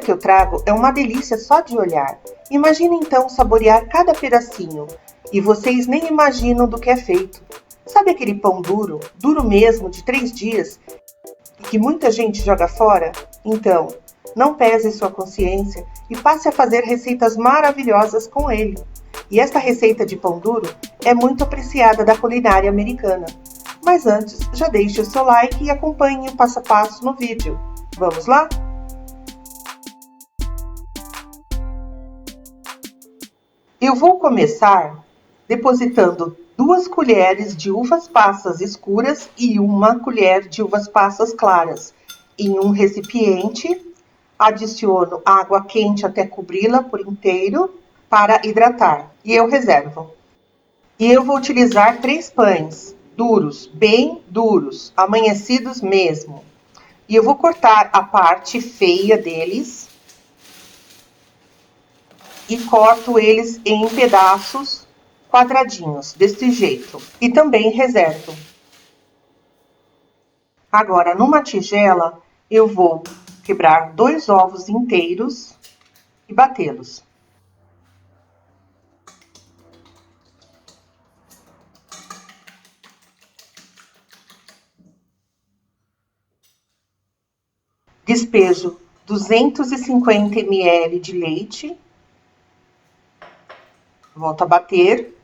que eu trago é uma delícia só de olhar. Imagine então saborear cada pedacinho. E vocês nem imaginam do que é feito. Sabe aquele pão duro, duro mesmo, de 3 dias, e que muita gente joga fora? Então, não pese sua consciência e passe a fazer receitas maravilhosas com ele. E esta receita de pão duro é muito apreciada da culinária americana. Mas antes, já deixe o seu like e acompanhe o passo a passo no vídeo. Vamos lá? Eu vou começar depositando 2 colheres de uvas passas escuras e 1 colher de uvas passas claras em um recipiente. Adiciono água quente até cobri-la por inteiro para hidratar e eu reservo. E eu vou utilizar 3 pães duros, bem duros, amanhecidos mesmo. E eu vou cortar a parte feia deles e corto eles em pedaços quadradinhos, desse jeito. E também reservo. Agora, numa tigela, eu vou quebrar 2 ovos inteiros e batê-los. Despejo 250 ml de leite. Volto a bater.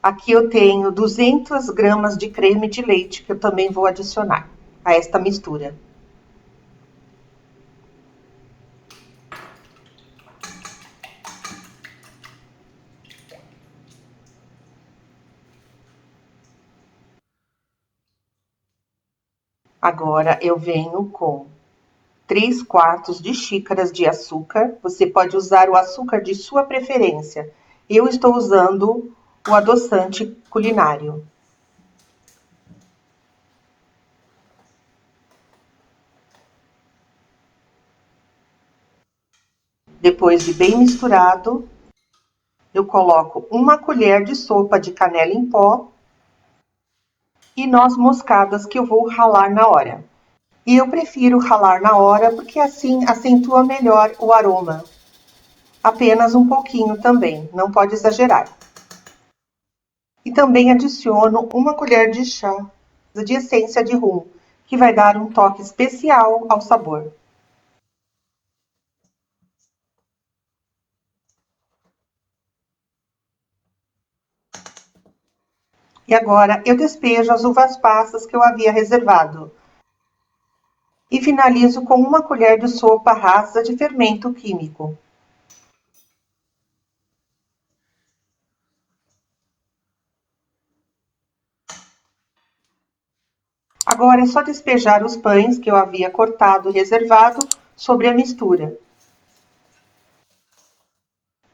Aqui eu tenho 200 gramas de creme de leite, que eu também vou adicionar a esta mistura. Agora eu venho com 3/4 de xícaras de açúcar. Você pode usar o açúcar de sua preferência. Eu estou usando o adoçante culinário. Depois de bem misturado, eu coloco 1 colher de sopa de canela em pó e noz moscadas que eu vou ralar na hora. E eu prefiro ralar na hora porque assim acentua melhor o aroma. Apenas um pouquinho também, não pode exagerar. E também adiciono 1 colher de chá de essência de rum, que vai dar um toque especial ao sabor. E agora eu despejo as uvas passas que eu havia reservado. E finalizo com 1 colher de sopa rasa de fermento químico. Agora é só despejar os pães que eu havia cortado e reservado sobre a mistura.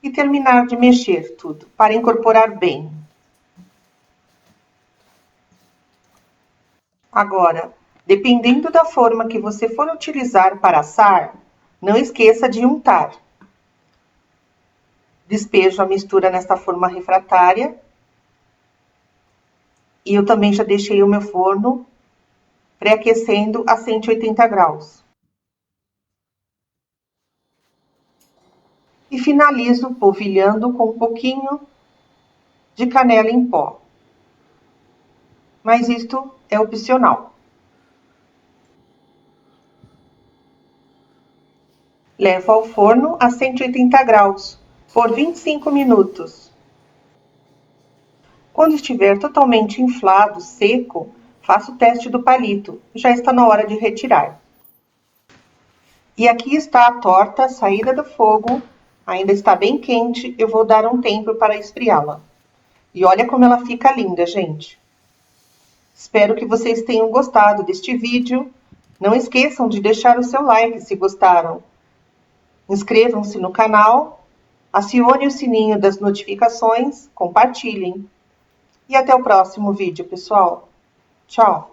E terminar de mexer tudo, para incorporar bem. Agora, dependendo da forma que você for utilizar para assar, não esqueça de untar. Despejo a mistura nesta forma refratária. E eu também já deixei o meu forno pré-aquecendo a 180 graus. E finalizo polvilhando com um pouquinho de canela em pó. Mas isto é opcional. Levo ao forno a 180 graus por 25 minutos. Quando estiver totalmente inflado, seco, faça o teste do palito. Já está na hora de retirar. E aqui está a torta saída do fogo. Ainda está bem quente, eu vou dar um tempo para esfriá-la. E olha como ela fica linda, gente. Espero que vocês tenham gostado deste vídeo. Não esqueçam de deixar o seu like se gostaram. Inscrevam-se no canal, acione o sininho das notificações, compartilhem. E até o próximo vídeo, pessoal. Tchau!